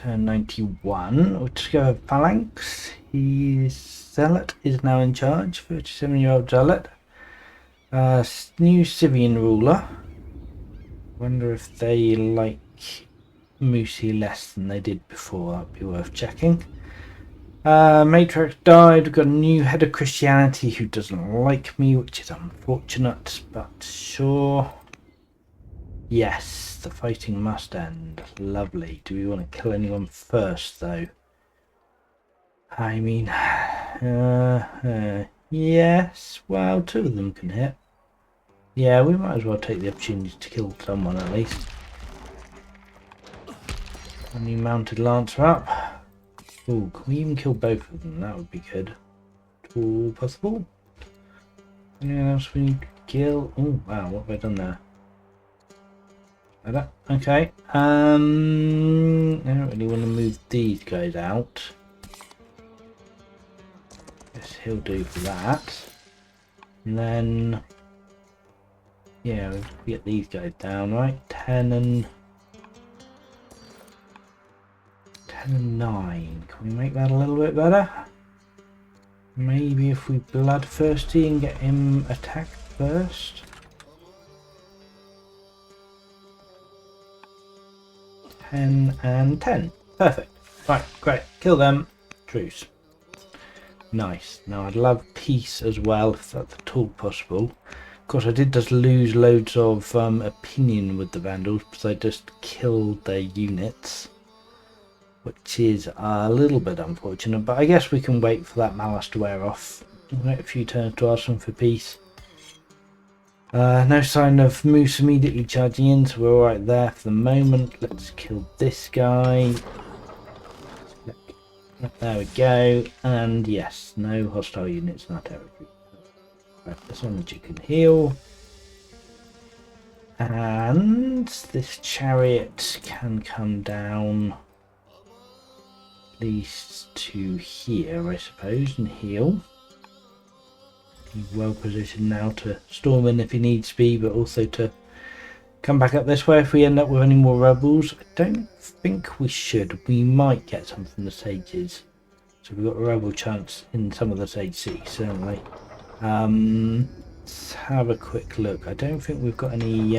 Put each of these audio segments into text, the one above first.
Turn 91. We'll just go with Phalanx. His Zealot is now in charge. 37-year-old Zealot. New Sivian ruler. Wonder if they like Moosey less than they did before. That'd be worth checking. Matrix died. We've got a new head of Christianity who doesn't like me, which is unfortunate, but sure. Yes, the fighting must end. Lovely. Do we want to kill anyone first, though? I mean, yes. Well, two of them can hit. Yeah, we might as well take the opportunity to kill someone at least. A new mounted lancer up. Oh, can we even kill both of them? That would be good. All possible. Anything else we need to kill? Oh, wow, what have I done there? Okay. I don't really want to move these guys out. Guess he'll do for that. And then, yeah, we'll get these guys down, right? 10 and 9. Can we make that a little bit better? Maybe if we bloodthirsty and get him attacked first. 10 and 10. Perfect. Right, great. Kill them. Truce. Nice. Now I'd love peace as well, if that's at all possible. Of course, I did just lose loads of opinion with the Vandals because I just killed their units, which is a little bit unfortunate, but I guess we can wait for that malice to wear off. We'll wait a few turns to ask them for peace. No sign of Moose immediately charging in, so we're alright there for the moment. Let's kill this guy. There we go. And yes, no hostile units in our territory. Right, as long as you can heal. And this chariot can come down at least to here, I suppose, and heal. He's well positioned now to storm in if he needs to be, but also to come back up this way if we end up with any more rebels. I don't think we should. We might get some from the sages. So we've got a rebel chance in some of the sage cities, certainly. Let's have a quick look. I don't think we've got any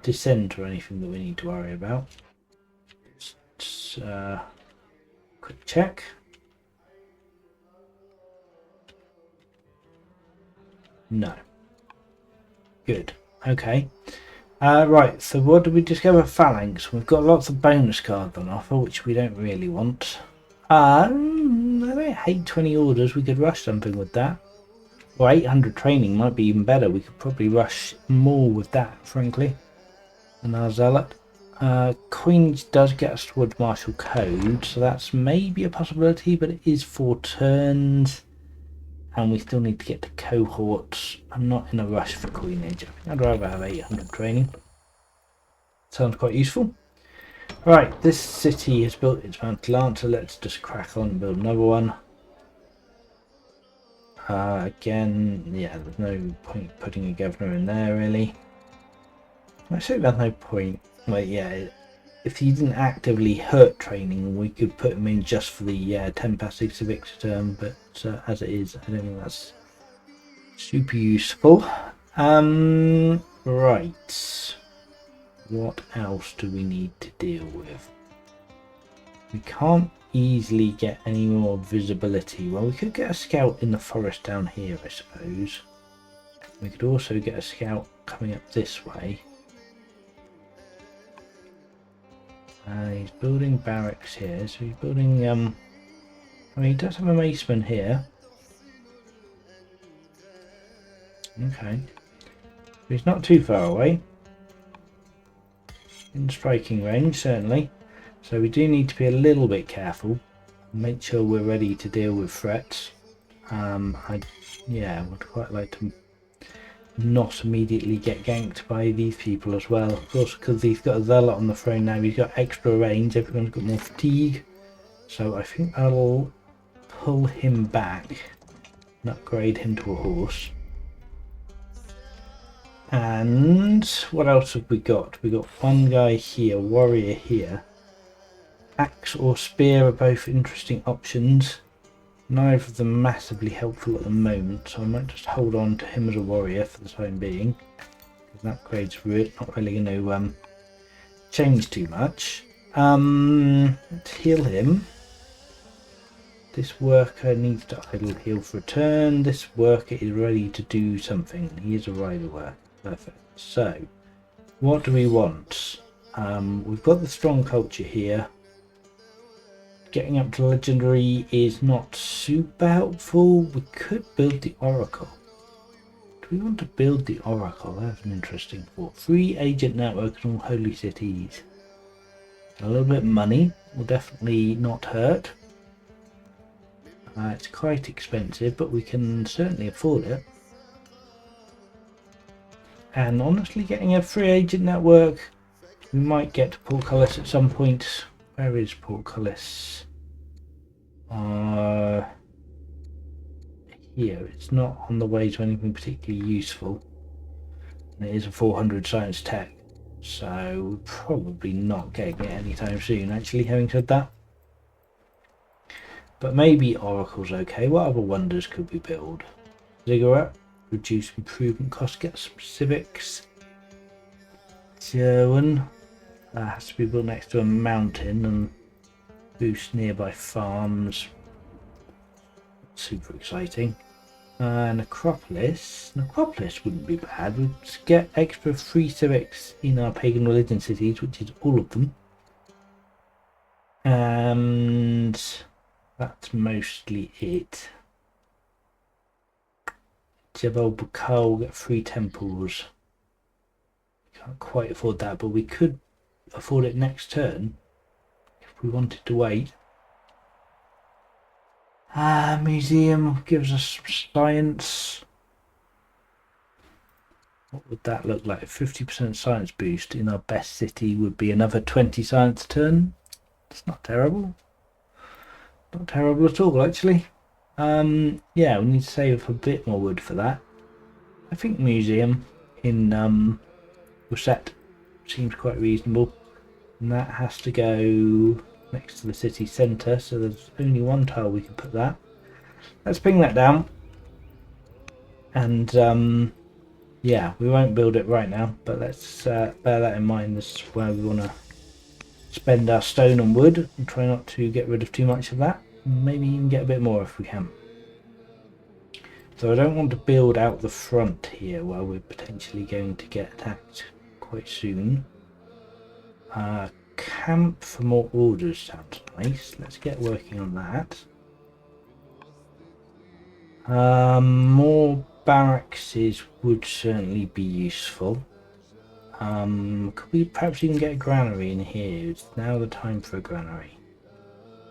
dissent or anything that we need to worry about. Just quick check. No. Good. Okay. Right, so what did we discover? Phalanx. We've got lots of bonus cards on offer, which we don't really want. I don't hate 20 orders. We could rush something with that. Or 800 training might be even better. We could probably rush more with that, frankly, than our Zealot. Coinage does get us towards martial code, so that's maybe a possibility, but it is 4 turns. And we still need to get to cohorts. I'm not in a rush for coinage. I think I'd rather have 800 training. Sounds quite useful. Right, this city has built its mounted lancer. Let's just crack on and build another one. Again, yeah, there's no point putting a governor in there, really. I say there's no point. Well, yeah, if he didn't actively hurt training, we could put him in just for the 10 passive civics term, but as it is, I don't think that's super useful. Right. What else do we need to deal with? We can't easily get any more visibility. Well, we could get a scout in the forest down here, I suppose. We could also get a scout coming up this way. He's building barracks here, so he's building, I mean, he does have a maceman here. Okay. He's not too far away. In striking range, certainly. So we do need to be a little bit careful. Make sure we're ready to deal with threats. Yeah, would quite like to not immediately get ganked by these people as well. Of course, because he's got a Zealot on the throne now, he's got extra range, everyone's got more fatigue. So I think I'll pull him back and upgrade him to a horse. And what else have we got? We got one guy here, warrior here. Axe or spear are both interesting options. Neither of them massively helpful at the moment, so I might just hold on to him as a warrior for the time being. Because an upgrade's not really going to change too much. Let's heal him. This worker needs to idle heal for a turn. This worker is ready to do something. He is a rider worker. Perfect. So, what do we want? We've got the strong culture here. Getting up to legendary is not super helpful. We could build the oracle. Do we want to build the oracle? That's an interesting thought. Free agent network in all holy cities. A little bit of money will definitely not hurt. It's quite expensive, but we can certainly afford it. And honestly, getting a free agent network, we might get to Portcullis at some point. Where is Portcullis? Here. It's not on the way to anything particularly useful. And it is a 400 science tech, so we're probably not getting it anytime soon, actually, having said that. But maybe Oracle's okay. What other wonders could we build? Ziggurat, reduce improvement cost, get some civics. Sherwin, that has to be built next to a mountain and boost nearby farms. Super exciting. Necropolis. Necropolis wouldn't be bad. We'd get extra free civics in our pagan religion cities, which is all of them. And that's mostly it. Jebel Bakal will get 3 temples. We can't quite afford that, but we could afford it next turn if we wanted to wait. Museum gives us science. What would that look like? 50% science boost in our best city would be another 20 science turn. It's not terrible. Not terrible at all, actually. Yeah, we need to save a bit more wood for that. I think museum in Rosette seems quite reasonable. And that has to go next to the city centre, so there's only one tile we can put that. Let's ping that down. And yeah, we won't build it right now, but let's bear that in mind. This is where we want to spend our stone and wood and try not to get rid of too much of that. Maybe even get a bit more if we can. So I don't want to build out the front here where we're potentially going to get attacked quite soon. Camp for more orders sounds nice. Let's get working on that. More barracks would certainly be useful. Could we perhaps even get a granary in here? It's now the time for a granary.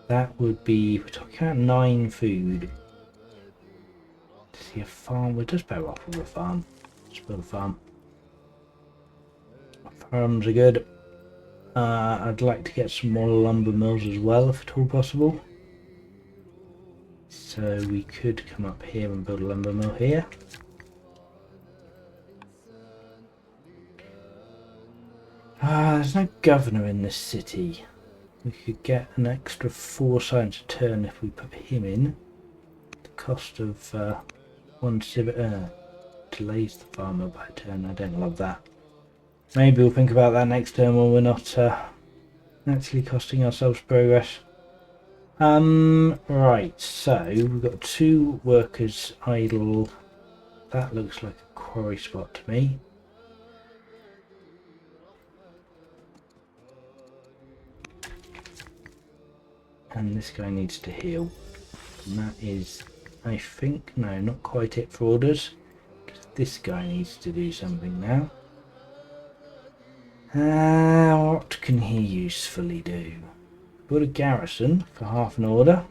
That would be, we're talking about 9 food. To see a farm, we're just better off with a farm. Just build a farm. Farms are good. I'd like to get some more lumber mills as well, if at all possible. So we could come up here and build a lumber mill here. There's no governor in this city. We could get an extra 4 science a turn if we put him in. The cost of 1 civic delays the farmer by a turn. I don't love that. Maybe we'll think about that next turn when we're not actually costing ourselves progress. Right, so we've got 2 workers idle. That looks like a quarry spot to me. And this guy needs to heal. And that is, I think, no, not quite it for orders. This guy needs to do something now. What can he usefully do? Put a garrison for half an order.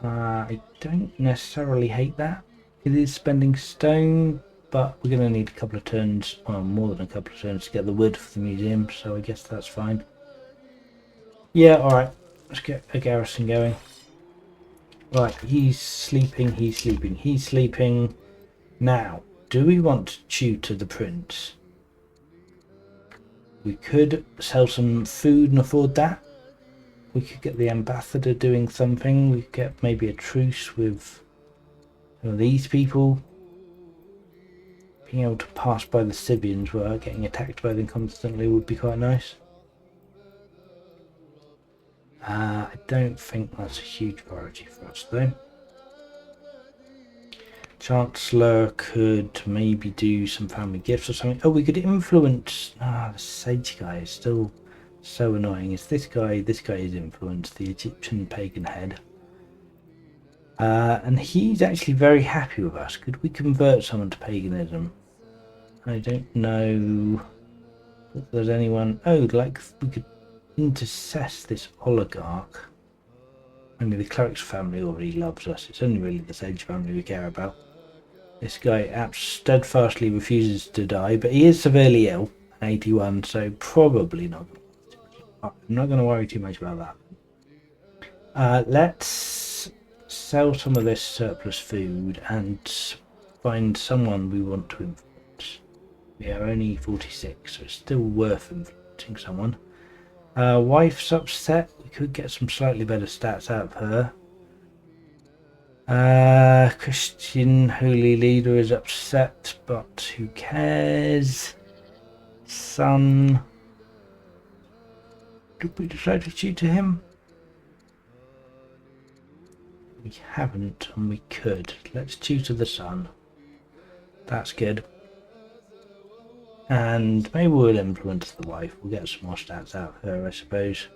I don't necessarily hate that. It is spending stone, but we're going to need a couple of turns, well, more than a couple of turns to get the wood for the museum, so I guess that's fine. Yeah, alright. Let's get a garrison going. Right, he's sleeping, he's sleeping, he's sleeping. Now, do we want to tutor the prince? We could sell some food and afford that. We could get the ambassador doing something. We could get maybe a truce with some of these people. Being able to pass by the Sibians without getting attacked by them constantly would be quite nice. I don't think that's a huge priority for us though. Chancellor could maybe do some family gifts or something. Oh, we could influence... the Sage guy is still so annoying. It's this guy. This guy is influenced, the Egyptian pagan head. And he's actually very happy with us. Could we convert someone to paganism? I don't know if there's anyone... Oh, like we could intercess this oligarch. Only the cleric's family already loves us. It's only really the Sage family we care about. This guy steadfastly refuses to die, but he is severely ill, 81, so probably not. I'm not going to worry too much about that. Let's sell some of this surplus food and find someone we want to influence. We are only 46, so it's still worth influencing someone. Wife's upset. We could get some slightly better stats out of her. Christian holy leader is upset, but who cares? Son. Did we decide to tutor him? We haven't, and we could. Let's tutor the son. That's good. And maybe we'll influence the wife. We'll get some more stats out of her, I suppose.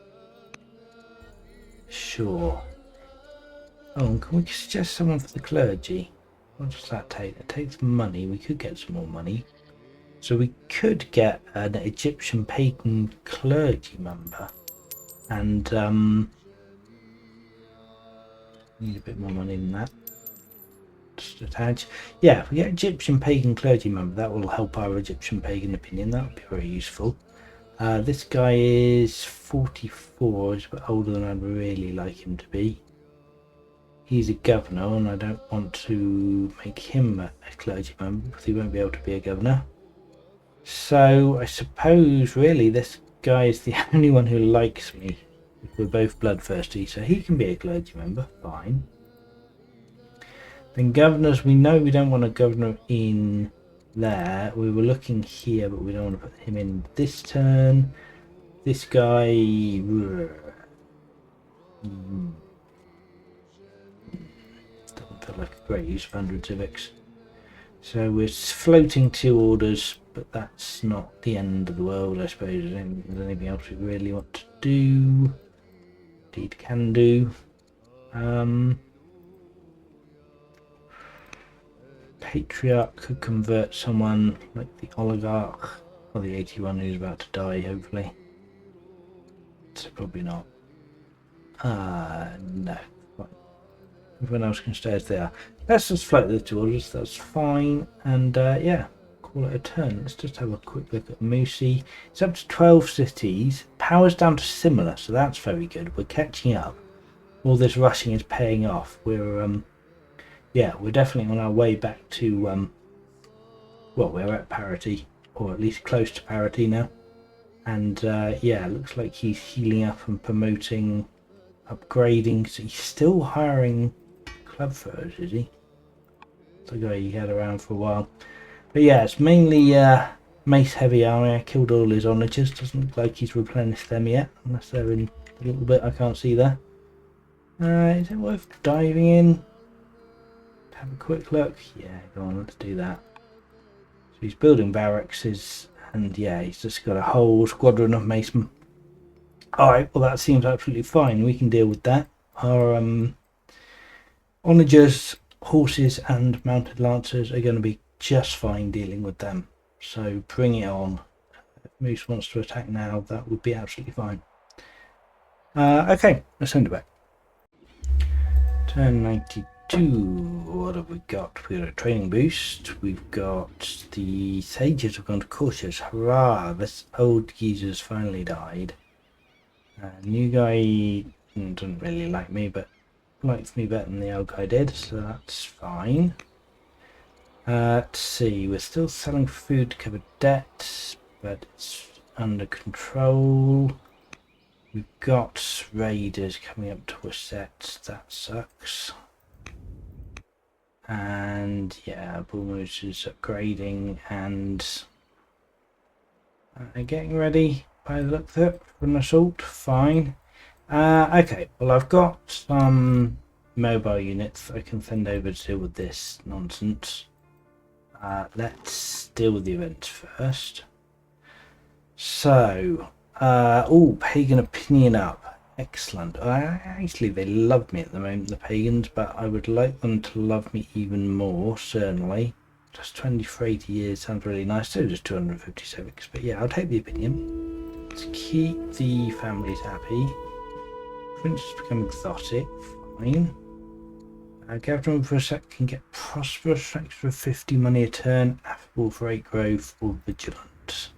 Sure. Oh, and can we suggest someone for the clergy? What does that take? It takes money. We could get some more money. So we could get an Egyptian pagan clergy member. And need a bit more money than that. Just a tad. Yeah, if we get Egyptian pagan clergy member, that will help our Egyptian pagan opinion. That would be very useful. This guy is 44. He's a bit older than I'd really like him to be. He's a governor, and I don't want to make him a clergy member because he won't be able to be a governor. So I suppose really this guy is the only one who likes me. We're both bloodthirsty, so he can be a clergy member. Fine. Then governors, we know we don't want a governor in there. We were looking here, but we don't want to put him in this turn. This guy... doesn't feel like a great use of 100 civics. So we're floating 2 orders, but that's not the end of the world, I suppose. I don't think there's anything else we really want to do. Indeed can do. Patriarch could convert someone like the oligarch or the 81 who's about to die, hopefully. So probably not. No. Everyone else can stay as they are. Let's just float the 2 orders, that's fine. And yeah, call it a turn. Let's just have a quick look at Musi. It's up to 12 cities. Power's down to similar, so that's very good. We're catching up. All this rushing is paying off. We're yeah, we're definitely on our way back to well, we're at parity, or at least close to parity now. And yeah, looks like he's healing up and promoting, upgrading. So he's still hiring club photos, is he? The guy he had around for a while. But yeah, it's mainly mace heavy army. I killed all his onagers. Doesn't look like he's replenished them yet, unless they're in a little bit I can't see there. Is it worth diving in? Have a quick look. Yeah, go on, let's do that. So he's building barracks, and yeah, he's just got a whole squadron of macemen. Alright, well that seems absolutely fine. We can deal with that. Our onagers, horses and mounted lancers are going to be just fine dealing with them. So bring it on. If Moose wants to attack now, that would be absolutely fine. Okay, let's send it back. Turn 92. What have we got? We've got a training boost. We've got the sages have gone to cautious. Hurrah! This old geezer's finally died. New guy doesn't really like me, but likes me better than the old guy did, so that's fine. Let's see, we're still selling food to cover debt, but it's under control. We've got raiders coming up to a set. That sucks. And yeah, Bullmoose is upgrading and getting ready by the look of it for an assault. Fine. Okay, well I've got some mobile units I can send over to deal with this nonsense. Let's deal with the events first. So, pagan opinion up. Excellent. Actually, they love me at the moment, the pagans, but I would like them to love me even more, certainly. Just 20 for 80 years sounds really nice. So just 250 civics, but yeah, I'll take the opinion. Let's keep the families happy. Prince has become exotic. Fine. Government for a sec can get prosperous, extra 50 money a turn, affable for 8 growth, or vigilant.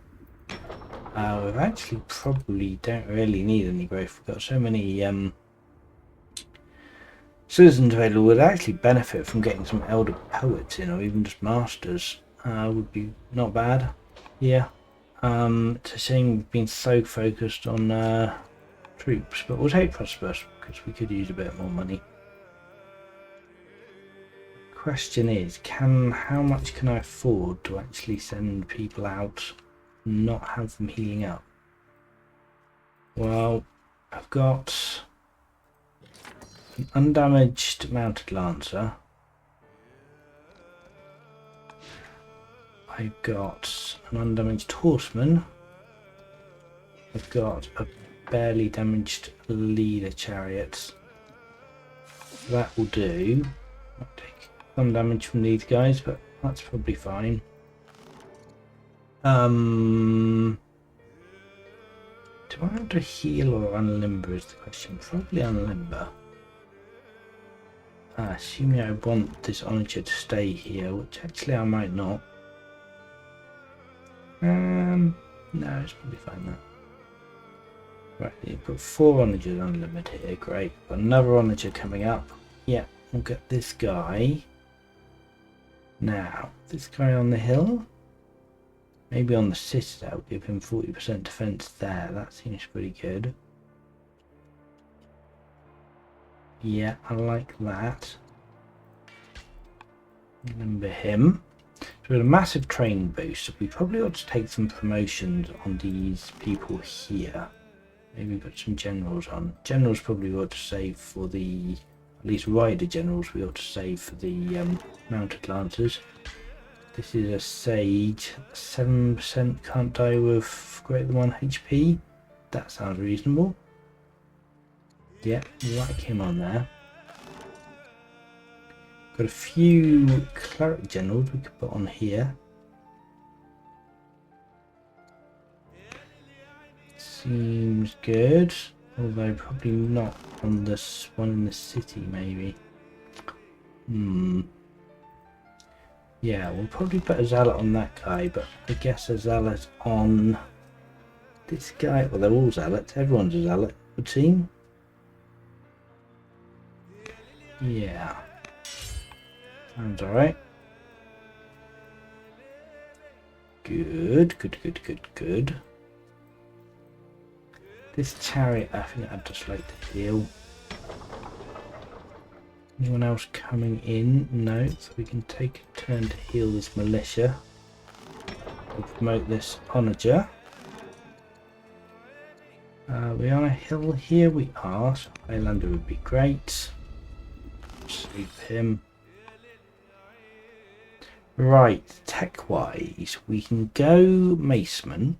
We actually probably don't really need any growth. We've got so many citizens available would actually benefit from getting some elder poets in, or even just masters. Would be not bad. Yeah. It's a shame we've been so focused on troops, but we'll take prosperous because we could use a bit more money. Question is, how much can I afford to actually send people out and not have them healing up? Well, I've got an undamaged mounted lancer. I've got an undamaged horseman. I've got a barely damaged leader chariot. That will do. I'll take some damage from these guys, but that's probably fine. Do I want to heal or unlimber is the question. Probably unlimber. Assuming I want this onager to stay here, which actually I might not. No, it's probably fine now. Right, you've got 4 onagers unlimited here, great. Got another onager coming up. Yeah, we'll get this guy. Now, this guy on the hill. Maybe on the citadel, give him 40% defense there. That seems pretty good. Yeah, I like that. Remember him. So we had a massive training boost. So we probably ought to take some promotions on these people here. Maybe put some generals on. Generals probably ought to save for the, at least rider generals we ought to save for the mounted lancers. This is a sage. 7% can't die with greater than 1 HP. That sounds reasonable. Yeah, like him on there. Got a few cleric generals we could put on here. Seems good. Although probably not on this one in the city, maybe. Yeah, we'll probably put a zealot on that guy, but I guess a zealot on this guy. Well, they're all zealots. Everyone's a zealot, it would seem. Yeah. Sounds alright. Good. This chariot, I think I'd just like to heal. Anyone else coming in? No, so we can take a turn to heal this militia. We'll promote this onager. We on a hill here? We are, so Highlander would be great. Sleep him. Right, tech-wise, we can go Maceman.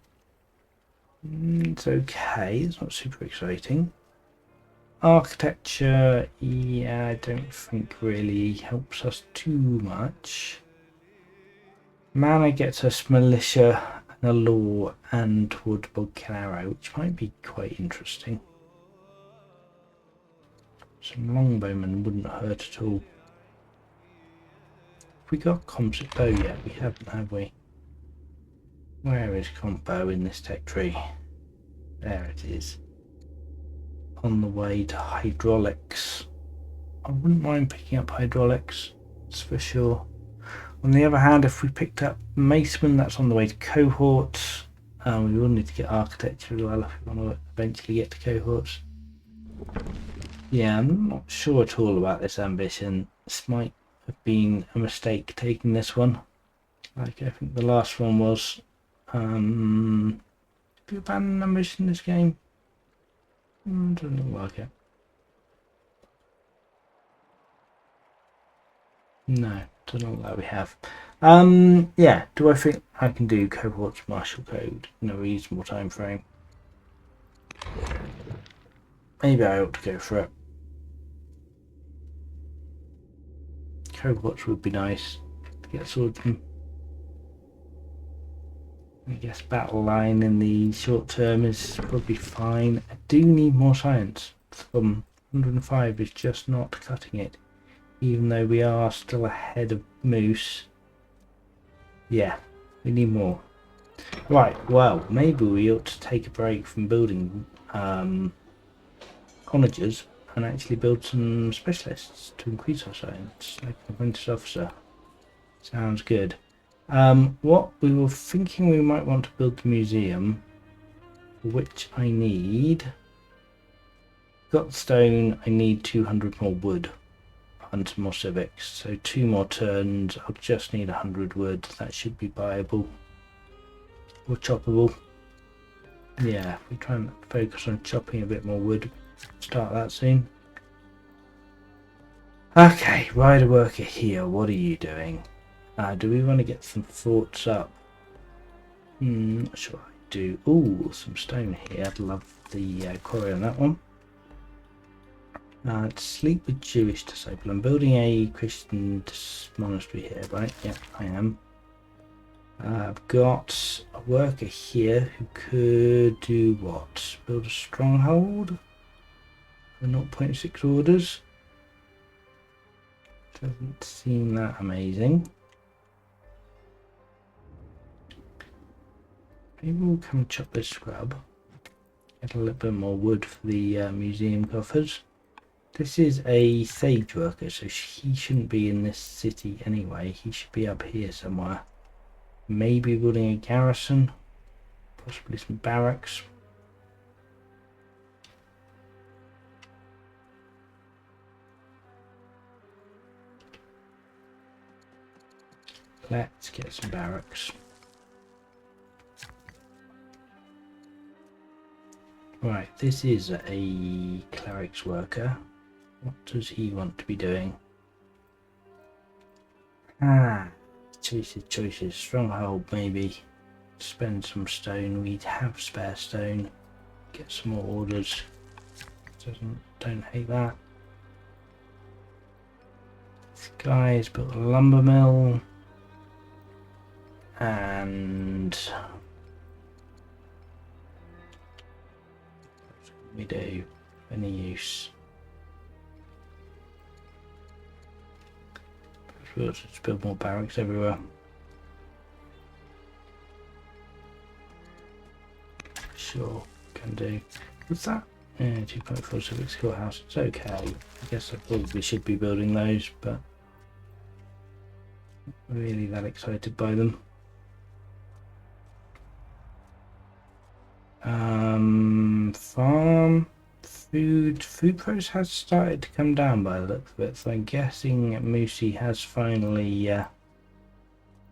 It's okay, it's not super exciting. Architecture, yeah, I don't think really helps us too much. Mana gets us militia and a law and wood bug arrow, which might be quite interesting. Some longbowmen wouldn't hurt at all. Have we got composite bow yet? We haven't, have we? Where is comp bow in this tech tree? There it is. On the way to hydraulics. I wouldn't mind picking up hydraulics, that's for sure. On the other hand, if we picked up Maceman, that's on the way to cohort. We will need to get architecture as well if we want to eventually get to cohorts. Yeah, I'm not sure at all about this ambition. This might have been a mistake taking this one. Like I think the last one was. Have you abandoned ambition in this game? Doesn't look like it. No, doesn't look like we have. Yeah, do I think I can do cohorts martial code in a reasonable time frame? Maybe I ought to go for it. Cohorts would be nice to get sorted. I guess battle line in the short term is probably fine. I do need more science. From 105 is just not cutting it. Even though we are still ahead of Moose. Yeah, we need more. Right, well, maybe we ought to take a break from building colleges and actually build some specialists to increase our science, like an apprentice officer. Sounds good. What we were thinking, we might want to build the museum, for which I need... Got stone, I need 200 more wood and some more civics, so 2 more turns. I'll just need 100 wood. That should be viable or choppable. Yeah, if we try and focus on chopping a bit more wood, start that soon. Okay, rider worker here, what are you doing? Do we want to get some forts up? Not sure I do. Ooh, some stone here. I'd love the quarry on that one. Sleep with Jewish disciple. I'm building a Christian monastery here, right? Yeah, I am. I've got a worker here who could do what? Build a stronghold for 0.6 orders. Doesn't seem that amazing. Maybe we'll come and chop this scrub. Get a little bit more wood for the museum coffers. This is a sage worker, so he shouldn't be in this city anyway. He should be up here somewhere. Maybe building a garrison, possibly some barracks. Let's get some barracks. Right, this is a cleric's worker. What does he want to be doing? Choices. Stronghold, maybe. Spend some stone. We have spare stone. Get some more orders. Don't hate that. This guy has built a lumber mill. And we do any use. We'll just build more barracks everywhere. Sure, can do. What's that? Yeah, 2.4 civic schoolhouse. It's okay. I guess I probably should be building those, but not really that excited by them. Farm. Food price has started to come down by the look of it, so I'm guessing Moosey has finally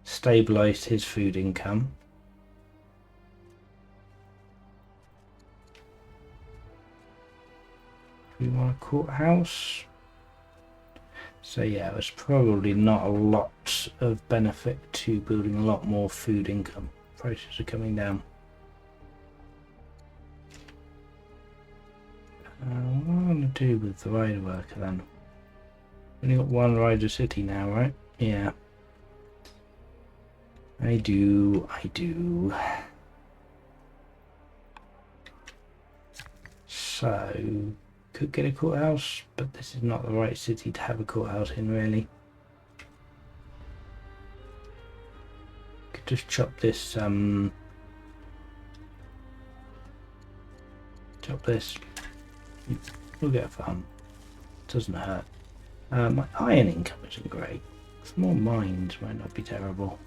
stabilised his food income. Do we want a courthouse? So yeah, there's probably not a lot of benefit to building a lot more food income. Prices are coming down. What am I going to do with the rider worker then? Only got one rider city now, right? Yeah. I do. So, could get a courthouse, but this is not the right city to have a courthouse in, really. Could just chop this, chop this. We'll get a farm. Doesn't hurt. My iron income isn't great. Some more mines might not be terrible.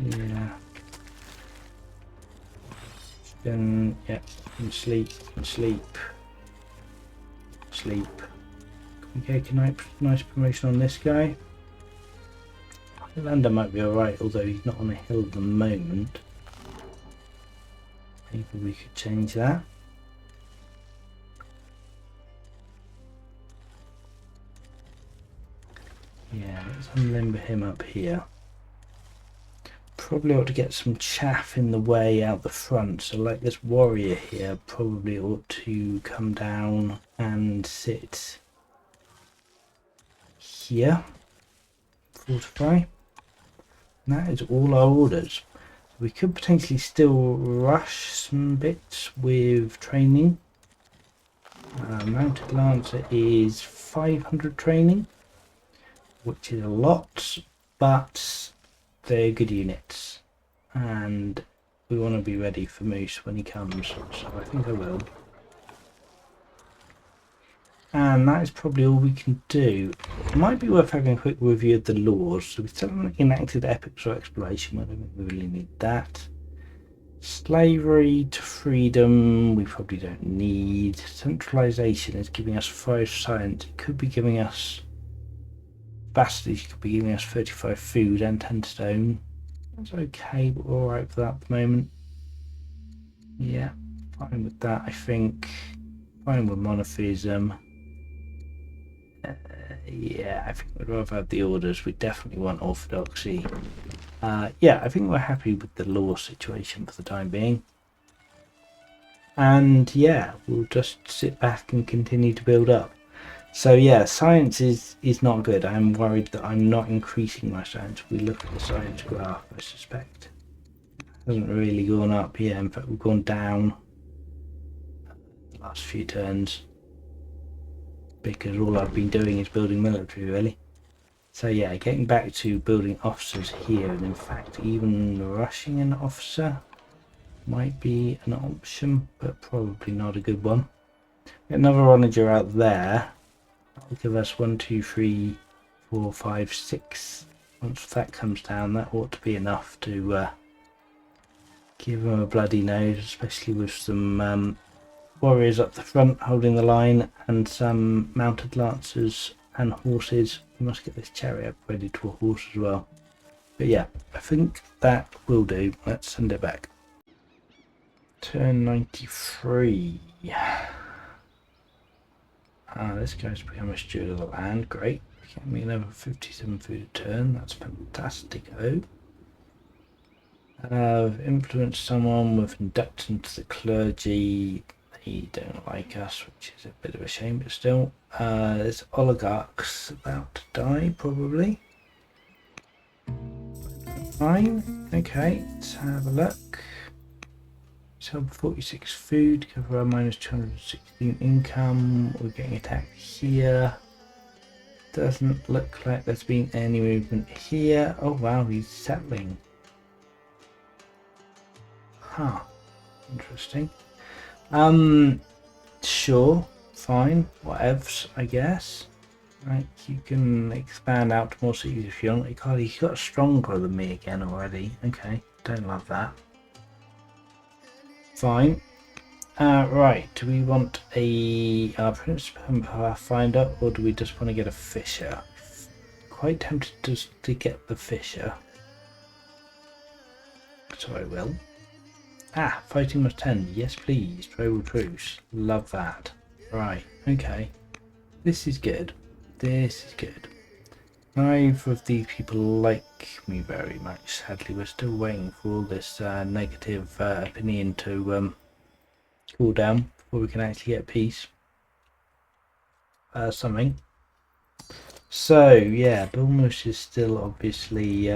Yeah. Then, yeah, and sleep, and sleep, sleep. Okay, can I nice promotion on this guy? Lander might be alright, although he's not on a hill at the moment. Maybe we could change that. Yeah, let's unlimber him up here. Probably ought to get some chaff in the way out the front, so like this warrior here probably ought to come down and sit here. Fortify. And that is all our orders. We could potentially still rush some bits with training. Mounted Lancer is 500 training, which is a lot, but they're good units. And we want to be ready for Moose when he comes, so I think I will. And that is probably all we can do. It might be worth having a quick review of the laws. So we still haven't enacted epics or exploration. I don't think we really need that. Slavery to freedom, we probably don't need. Centralization is giving us 5 science. It could be giving us bastards, could be giving us 35 food and 10 stone. That's okay, but we're alright for that at the moment. Yeah, fine with that, I think. Fine with monotheism. Yeah, I think we'd rather have the orders. We definitely want orthodoxy. Yeah, I think we're happy with the law situation for the time being. And yeah, we'll just sit back and continue to build up. So yeah, science is not good. I'm worried that I'm not increasing my science. If we look at the science graph, I suspect it hasn't really gone up. Yeah, in fact we've gone down the last few turns, because all I've been doing is building military really. So yeah, getting back to building officers here, and in fact even rushing an officer might be an option, but probably not a good one. Get another onager out there. That'll give us 1, 2, 3, 4, 5, 6. Once that comes down, that ought to be enough to give them a bloody nose, especially with some warriors up the front holding the line and some mounted lancers and horses. We must get this chariot upgraded to a horse as well. But yeah, I think that will do. Let's send it back. Turn 93. This guy's become a steward of the land. Great. Get me another 57 food a turn. That's fantastic. I've influenced someone with induction to the clergy. They don't like us, which is a bit of a shame, but still. There's oligarchs about to die, probably. Fine. Okay, let's have a look. Sell 46 food, cover our minus 216 income. We're getting attacked here. Doesn't look like there's been any movement here. Oh wow, he's settling. Huh. Interesting. Sure, fine, whatevs, I guess. Right, you can expand out to more cities if you want. God, he's got stronger than me again already. Okay, don't love that. Fine. Right, do we want a Prince and Pathfinder, or do we just want to get a Fisher? Quite tempted to get the Fisher. So I will. Fighting was 10. Yes, please. Tribal truce. Love that. Right, okay. This is good. This is good. Neither of these people like me very much. Sadly, we're still waiting for all this negative opinion to cool down before we can actually get peace. Something. So, yeah, Bilmus is still obviously...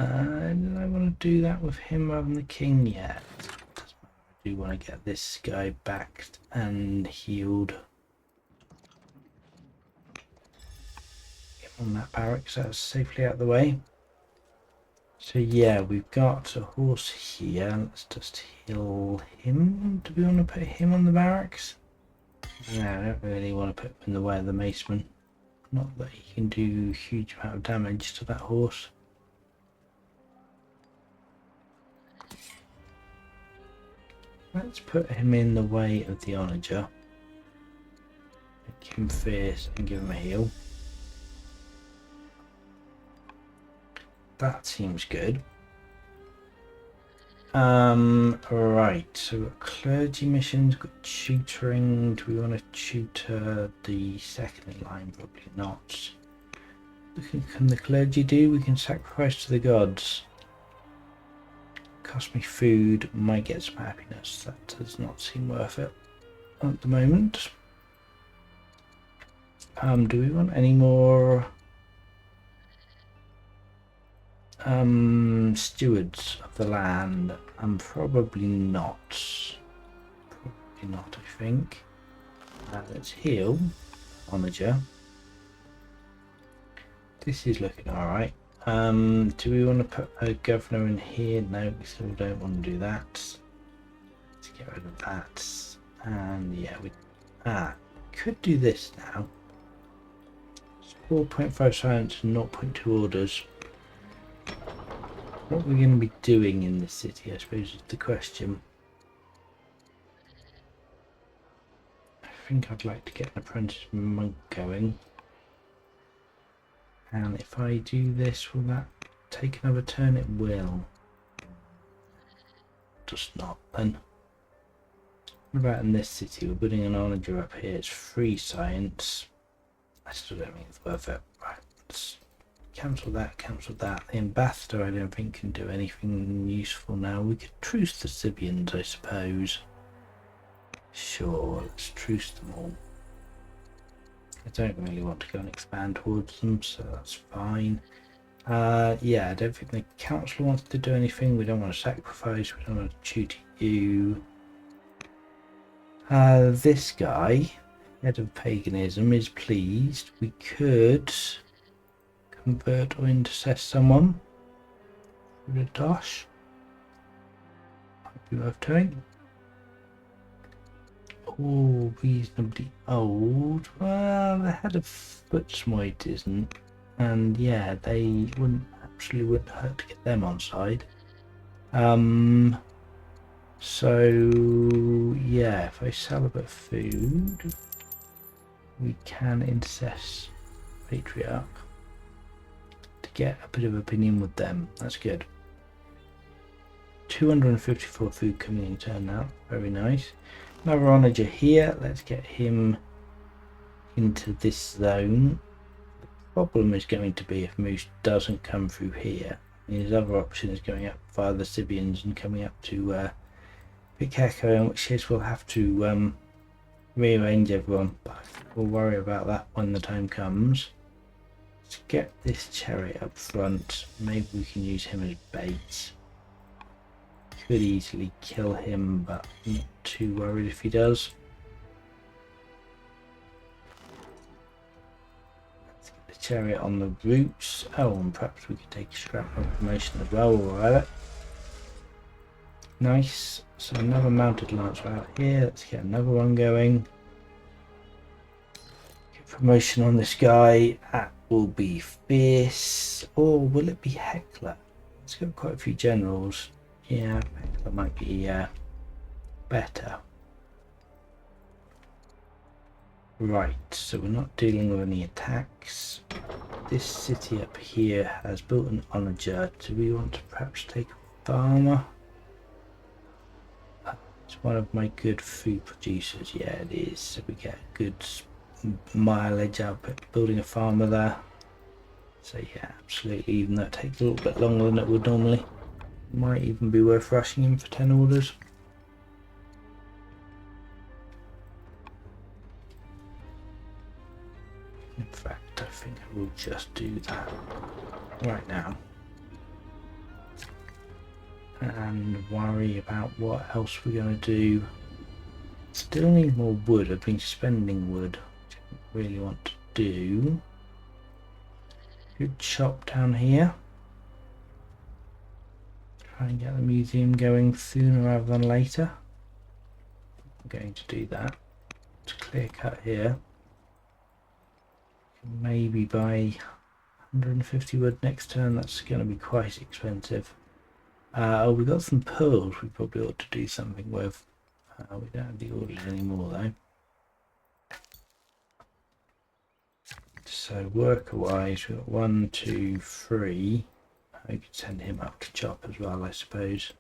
did I want to do that with him rather than the king yet? I do want to get this guy back and healed. Get on that barracks, that's safely out of the way. So yeah, we've got a horse here. Let's just heal him. Do we want to put him on the barracks? No, I don't really want to put him in the way of the maceman. Not that he can do a huge amount of damage to that horse. Let's put him in the way of the onager. Make him fierce and give him a heal. That seems good. Right, so we've got clergy missions, got tutoring. Do we want to tutor the second in line? Probably not. What can the clergy do? We can sacrifice to the gods. Cost me food, might get some happiness. That does not seem worth it at the moment. Do we want any more stewards of the land? Probably not. Probably not, I think. Let's heal onager. This is looking alright. Do we want to put a governor in here? No, we still don't want to do that. Let's get rid of that. And yeah, we could do this now. 4.5 science and 0.2 orders. What are we going to be doing in this city, I suppose, is the question. I think I'd like to get an apprentice monk going. And if I do this, will that take another turn? It will. Just not then. What about in this city? We're putting an onager up here. It's free science. I still don't think it's worth it. Right, let's cancel that, cancel that. The ambassador I don't think can do anything useful now. We could truce the Sibians, I suppose. Sure, let's truce them all. I don't really want to go and expand towards them, so that's fine. Yeah, I don't think the council wants to do anything. We don't want to sacrifice, we don't want to tutor you. This guy, head of paganism, is pleased. We could convert or intercess someone through the dosh. Might be worth doing. Oh, reasonably old. Well, the head of Footsmite isn't. And yeah, they wouldn't hurt to get them on side. So yeah, if I sell a bit of food, we can incest Patriarch to get a bit of opinion with them. That's good. 254 food coming in turn now. Very nice. Another onager here. Let's get him into this zone. The problem is going to be if Moose doesn't come through here. His other option is going up via the Sibians and coming up to Pikeko, in which case we'll have to rearrange everyone. But we'll worry about that when the time comes. Let's get this chariot up front. Maybe we can use him as bait. Could easily kill him, but I'm not too worried if he does. Let's get the chariot on the routes. Oh, and perhaps we could take a scrap of promotion as well while we're at it. Nice. So another mounted lancer out here. Let's get another one going. Get promotion on this guy. That will be fierce. Or will it be Heckler? It's got quite a few generals. Yeah, that might be better. Right, so we're not dealing with any attacks. This city up here has built an onager. Do we want to perhaps take a farmer? It's one of my good food producers. Yeah, it is. So we get good mileage out of building a farmer there. So yeah, absolutely. Even though it takes a little bit longer than it would normally. Might even be worth rushing him for 10 orders. In fact, I think I will just do that right now. And worry about what else we're going to do. Still need more wood. I've been spending wood, which I don't really want to do. Good shop down here. Try and get the museum going sooner rather than later. I'm going to do that. It's clear cut here. Maybe buy 150 wood next turn. That's going to be quite expensive. Oh, we got some pearls we probably ought to do something with. We don't have the orders anymore though. So worker wise, we've got 1, 2, 3. I could send him up to chop as well, I suppose.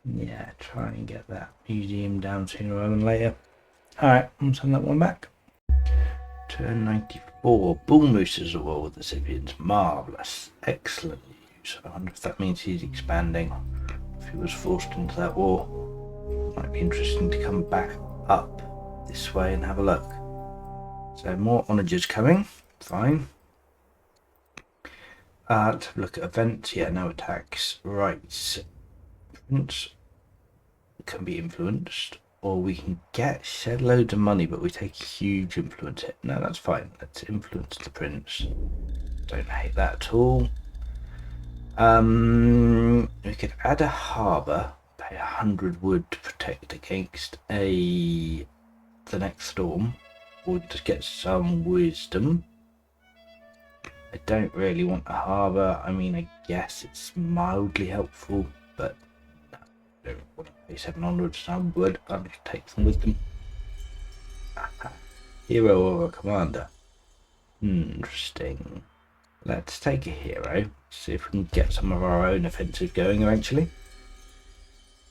Yeah, try and get that museum down sooner rather than later. Alright, I'll send that one back. Turn 94. Bull Moose a war with the Scythians. Marvellous. Excellent news. I wonder if that means he's expanding. If he was forced into that war. Might be interesting to come back up this way and have a look. So more onagers coming. Fine. Let's have a look at events. Yeah, no attacks. Right. Prince can be influenced. Or we can shed loads of money, but we take a huge influence hit. No, that's fine. Let's influence the prince. Don't hate that at all. We could add a harbour, pay 100 wood to protect against the next storm, or we could just get some wisdom. I don't really want a harbour. I mean, I guess it's mildly helpful, but no, I don't want to pay 700 some wood. I'll just take some wisdom. Hero or a commander? Interesting. Let's take a hero. See if we can get some of our own offensive going eventually.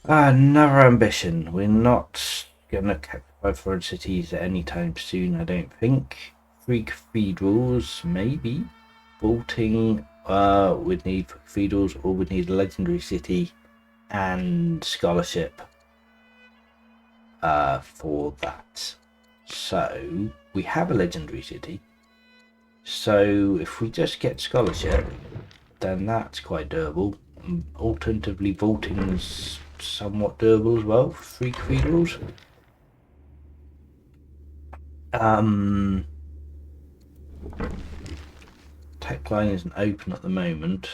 Another ambition. We're not going to capture 500 cities at any time soon, I don't think. 3 cathedrals, maybe. Vaulting, we'd need for cathedrals, or we'd need a legendary city and scholarship for that. So we have a legendary city. So if we just get scholarship, then that's quite doable. Alternatively, vaulting is somewhat doable as well for 3 cathedrals. Tech line isn't open at the moment.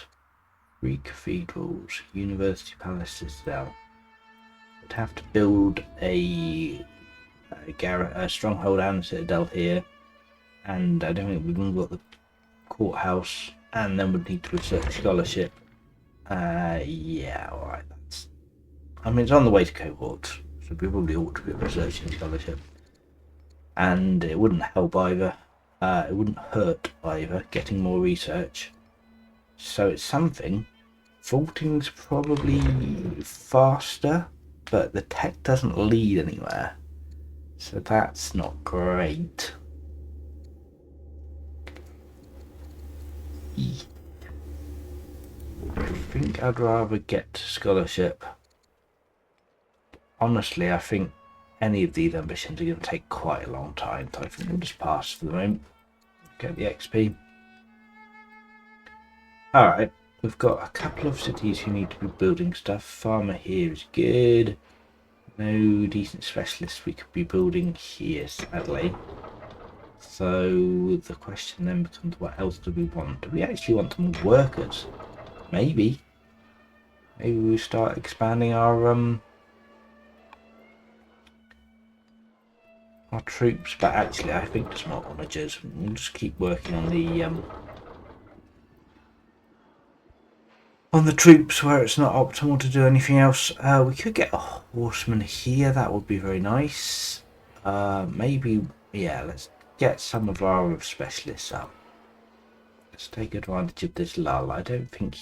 3 cathedrals, University Palace Citadel. We'd have to build a stronghold and citadel here, and I don't think we've even got the courthouse, and then we'd need to research scholarship. Yeah, alright, I mean, it's on the way to cohorts, so we probably ought to be researching scholarship. And it wouldn't help either. It wouldn't hurt either, getting more research. So it's something. Vaulting's probably faster, but the tech doesn't lead anywhere. So that's not great. I think I'd rather get scholarship. Honestly, I think any of these ambitions are going to take quite a long time, so I think we'll just pass for the moment. Get the XP. Alright, we've got a couple of cities who need to be building stuff. Farmer here is good. No decent specialists we could be building here, sadly. So the question then becomes, what else do we want? Do we actually want more workers? Maybe. Maybe we start expanding our troops, but actually I think there's more onagers. We'll just keep working on the troops where it's not optimal to do anything else. We could get a horseman here, that would be very nice. Maybe, yeah, let's get some of our specialists up. Let's take advantage of this lull. I don't think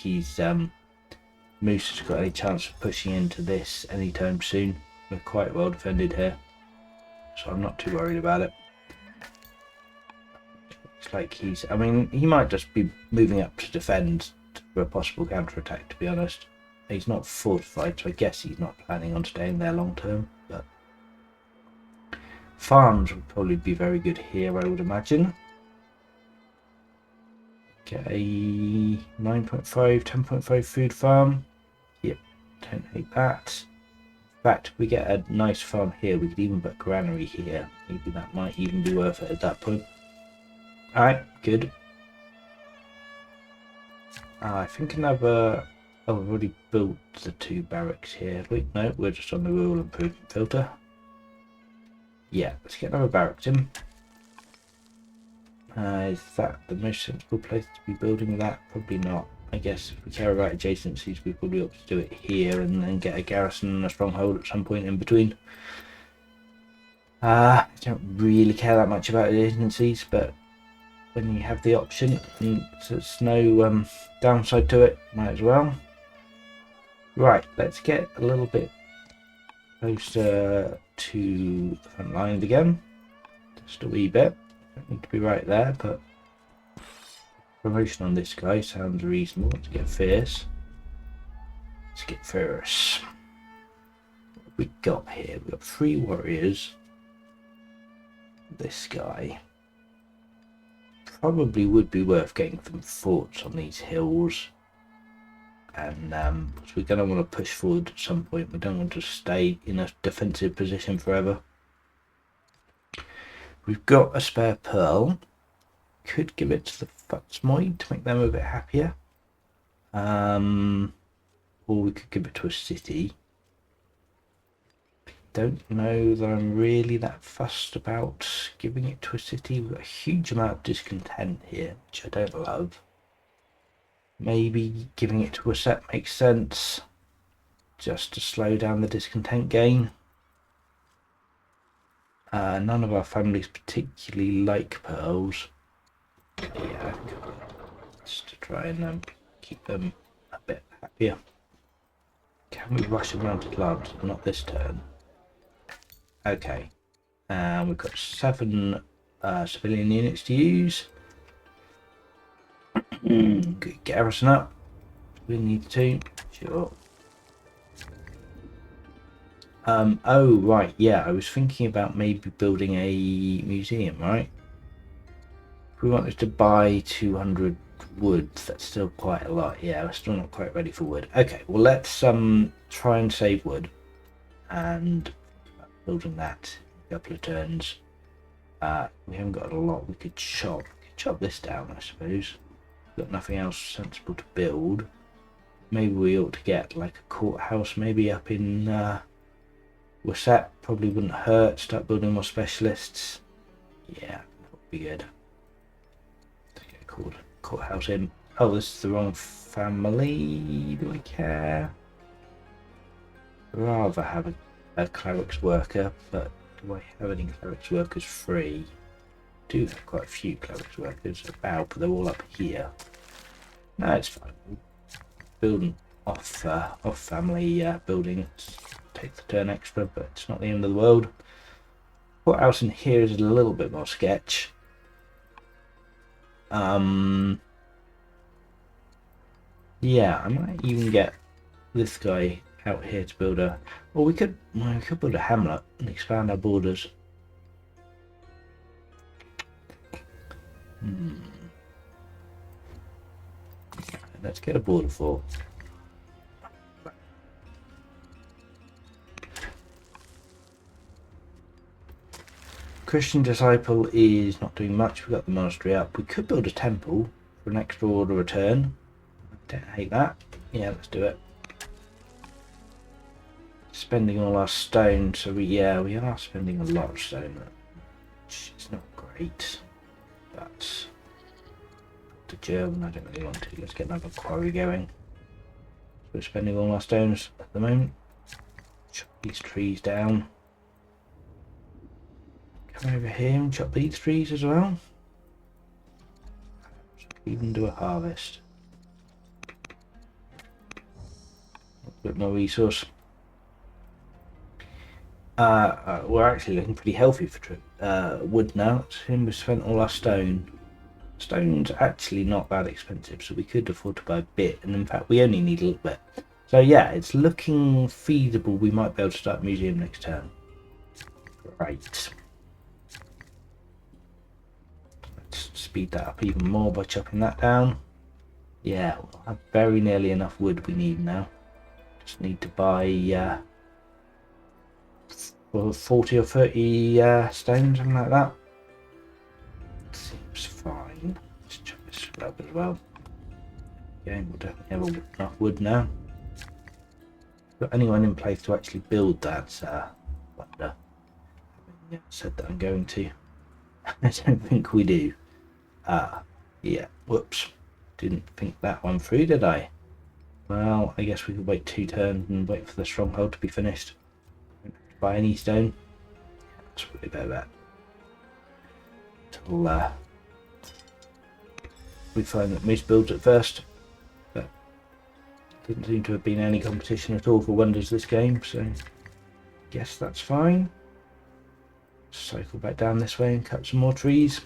Moose has got any chance of pushing into this anytime soon. We're quite well defended here, so I'm not too worried about it. It's like I mean, he might just be moving up to defend for a possible counter-attack, to be honest. He's not fortified, so I guess he's not planning on staying there long term, but farms would probably be very good here, I would imagine. Get a 9.5, 10.5 food farm. Yep, don't hate that. In fact, if we get a nice farm here, we could even put granary here. Maybe that might even be worth it at that point. Alright, good. I think another... Oh, we've already built the 2 barracks here. Wait, no, we're just on the rural improvement filter. Yeah, let's get another barracks in. Is that the most sensible place to be building that? Probably not. I guess if we care about adjacencies, we probably ought to do it here and then get a garrison and a stronghold at some point in between. I don't really care that much about adjacencies, but when you have the option and there's no downside to it, might as well. Right, let's get a little bit closer to the front line again. Just a wee bit. Don't need to be right there, but promotion on this guy sounds reasonable. Let's get fierce. Let's get fierce. What have we got here? We've got 3 warriors. This guy. Probably would be worth getting some forts on these hills. And we're going to want to push forward at some point. We don't want to stay in a defensive position forever. We've got a spare pearl. Could give it to the Futsmoid to make them a bit happier. Or we could give it to a city. Don't know that I'm really that fussed about giving it to a city. We've got a huge amount of discontent here, which I don't love. Maybe giving it to a set makes sense, just to slow down the discontent gain. None of our families particularly like pearls. Yeah, just to try and keep them a bit happier. Can we rush around Atlanta? Not this turn. Okay. We've got 7 civilian units to use. Good garrison up. We need to. Sure. Oh, right. Yeah, I was thinking about maybe building a museum, right? If we wanted to buy 200 wood, that's still quite a lot. Yeah, we're still not quite ready for wood. Okay, well, let's try and save wood. And building that in a couple of turns. We haven't got a lot we could chop. We could chop this down, I suppose. We've got nothing else sensible to build. Maybe we ought to get like a courthouse maybe up in Waset. Probably wouldn't hurt. Start building more specialists. Yeah, that would be good. Let's get a courthouse in. Oh, this is the wrong family. Do we care? Rather have a cleric's worker, but do I have any cleric's workers free? Do have quite a few cleric's workers about, but they're all up here. No, it's fine. Building off family building takes the turn extra, but it's not the end of the world. What else in here is a little bit more sketch. Yeah, I might even get this guy out here to build a, or we could build a hamlet and expand our borders. Let's get a border fort. Christian Disciple is not doing much. We've got the monastery up. We could build a temple for an extra order return. I don't hate that. Yeah, let's do it. Spending all our stone, so we are spending a lot of stone, which is not great. But the German, I don't really want to. Let's get another quarry going. So we're spending all our stones at the moment. Chop these trees down. Come over here and chop these trees as well. Even do a harvest. A bit more resource. We're actually looking pretty healthy for wood now. We've spent all our stone. Stone's actually not that expensive, so we could afford to buy a bit, and in fact we only need a little bit. So yeah, it's looking feasible. We might be able to start a museum next turn. Great. Let's speed that up even more by chopping that down. Yeah, we'll have very nearly enough wood we need now. Just need to buy 40 or 30 stone, something like that. Seems fine. Let's chop this up as well. Okay, we'll definitely have enough wood now. Got anyone in place to actually build that? Wonder. I haven't said that I'm going to. I don't think we do. Ah, yeah, whoops. Didn't think that one through, did I? Well, I guess we could wait 2 turns and wait for the stronghold to be finished. Buy any stone. That's really about that. Till we find that Moose builds it first. But didn't seem to have been any competition at all for wonders this game, so guess that's fine. Cycle back down this way and cut some more trees.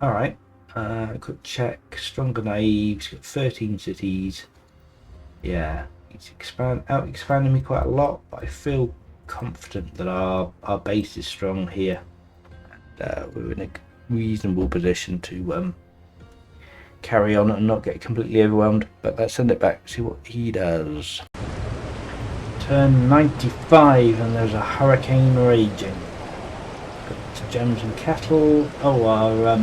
Alright, quick check. Stronger Naive, he's got 13 cities. Yeah, he's out expanding me quite a lot, but I feel confident that our base is strong here. And we're in a reasonable position to carry on and not get completely overwhelmed. But let's send it back, see what he does. Turn 95 and there's a hurricane raging. Got gems and cattle. Oh, our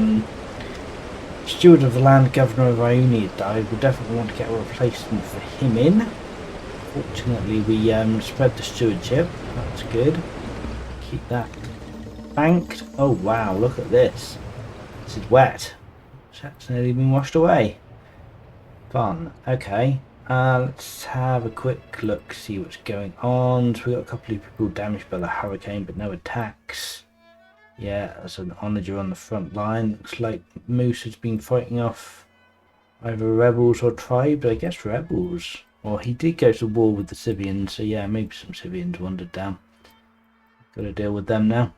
steward of the land, Governor of Ionia, died. We definitely want to get a replacement for him in. Fortunately, we spread the stewardship. That's good. Keep that banked. Oh wow, look at this. This is wet. That's nearly been washed away. Fun. Okay. Let's have a quick look, see what's going on. So we got a couple of people damaged by the hurricane, but no attacks. Yeah, there's an onager on the front line. Looks like Moose has been fighting off either rebels or tribes. I guess rebels. Or he did go to war with the Scythians, so yeah, maybe some Scythians wandered down. Got to deal with them now.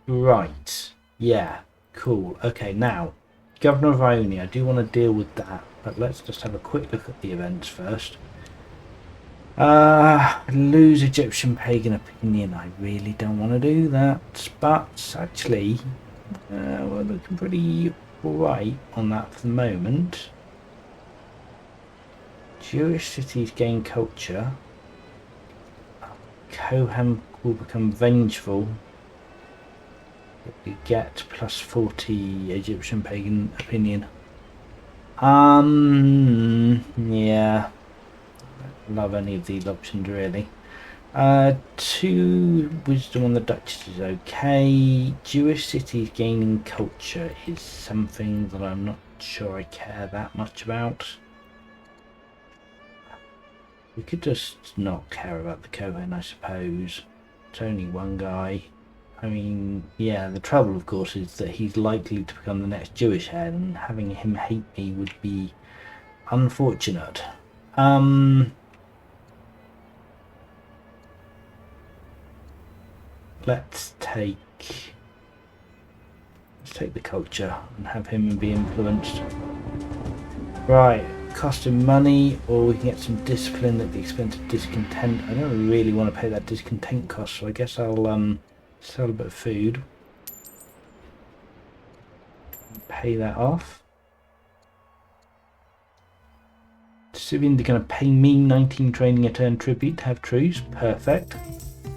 Right. Yeah, cool. Okay, now, Governor of Ionia, I do want to deal with that. But let's just have a quick look at the events first. Lose Egyptian pagan opinion. I really don't want to do that. But actually, we're looking pretty alright on that for the moment. Jewish cities gain culture. Kohem will become vengeful. You get plus 40 Egyptian pagan opinion. Yeah. Love any of these options really. 2 wisdom on the Duchess is okay. Jewish cities gaining culture is something that I'm not sure I care that much about. We could just not care about the Kohen, I suppose. It's only one guy. I mean, yeah, the trouble, of course, is that he's likely to become the next Jewish head, and having him hate me would be unfortunate. Let's take the culture and have him be influenced. Right, cost him money, or we can get some discipline at the expense of discontent. I don't really want to pay that discontent cost, so I guess I'll sell a bit of food. Pay that off. Syrians are going to pay me 19 training a turn tribute to have truce. Perfect.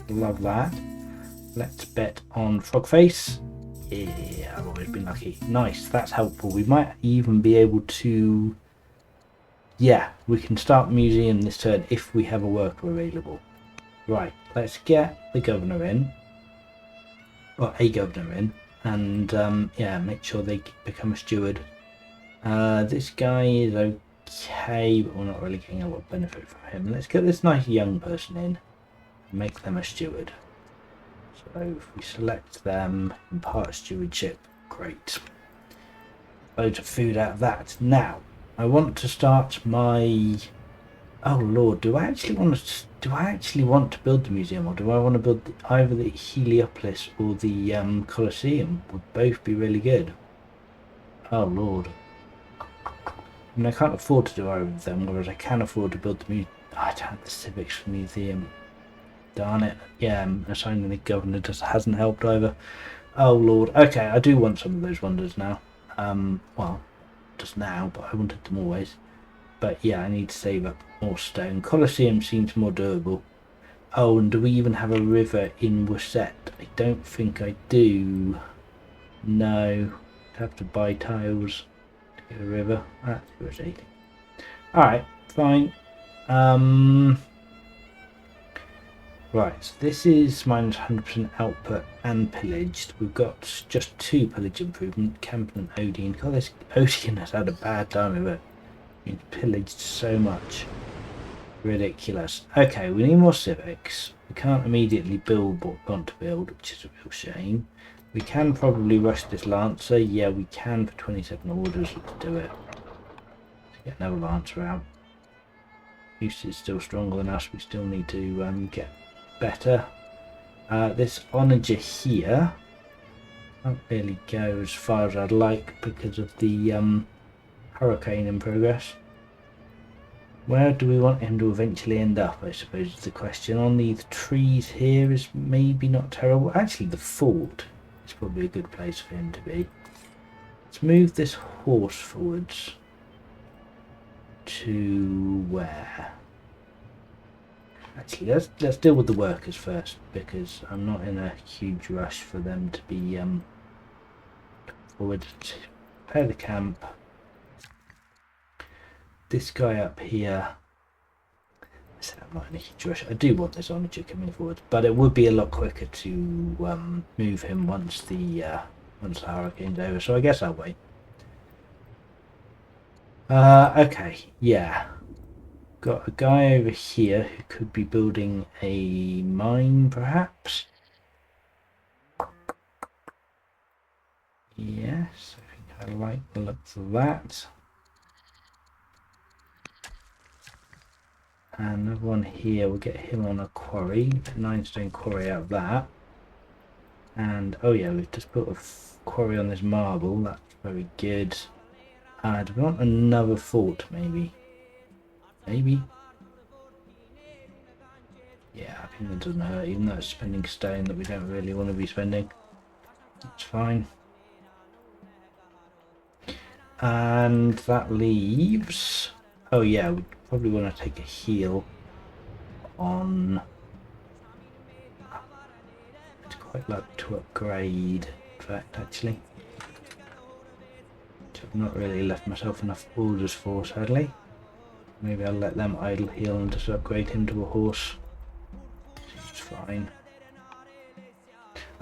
Love that. Let's bet on Frogface. Yeah, I've always been lucky. Nice, that's helpful. We might even be able to... Yeah, we can start museum this turn if we have a worker available. Right, let's get the governor in. Or a governor in. And, yeah, make sure they become a steward. This guy is okay, but we're not really getting a lot of benefit from him. Let's get this nice young person in. Make them a steward. So if we select them, impart stewardship, great. Loads of food out of that. Now, I want to start my... Oh lord, do I actually want to build the museum, or do I want to build either the Heliopolis or the Colosseum? Would both be really good. Oh lord. I mean, I can't afford to do either of them, whereas I can afford to build the museum. I don't have the civics museum. Darn it. Yeah, assigning the governor just hasn't helped either. Oh lord. Okay, I do want some of those wonders now. Well, just now, but I wanted them always. But yeah, I need to save up more stone. Colosseum seems more durable. Oh, and do we even have a river in Worcester? I don't think I do. No. I'd have to buy tiles to get a river. That's irritating. Alright, fine. Right, so this is minus 100% output and pillaged. We've got just 2 pillage improvement, Camden and Odeon. God, this Odeon has had a bad time of it. He's pillaged so much. Ridiculous. Okay, we need more civics. We can't immediately build what we want to build, which is a real shame. We can probably rush this Lancer. Yeah, we can for 27 orders. Let's do it. Let's get another Lancer out. Houston is still stronger than us. We still need to get better. This onager here can't really go as far as I'd like because of the hurricane in progress. Where do we want him to eventually end up, I suppose is the question. On these trees here is maybe not terrible. Actually, the fort is probably a good place for him to be. Let's move this horse forwards to where? Actually, let's deal with the workers first, because I'm not in a huge rush for them to be forward. Prepare the camp. This guy up here. I said I'm not in a huge rush. I do want this onager coming forward, but it would be a lot quicker to move him once the hurricane's over. So I guess I'll wait. Okay, yeah. Got a guy over here who could be building a mine, perhaps. Yes, I think I like the looks of that. And another one here, we'll get him on a quarry, 9-stone quarry out of that. And, oh yeah, we've just put a quarry on this marble, that's very good. Do we want another fort, maybe? Maybe? Yeah, I think that doesn't hurt, even though it's spending stone that we don't really want to be spending. That's fine. And that leaves... Oh yeah, we probably want to take a heal on... I'd quite like to upgrade, in fact, actually. Which I've not really left myself enough orders for, sadly. Maybe I'll let them idle heal and just upgrade him to a horse. Seems fine.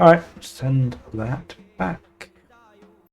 Alright, send that back.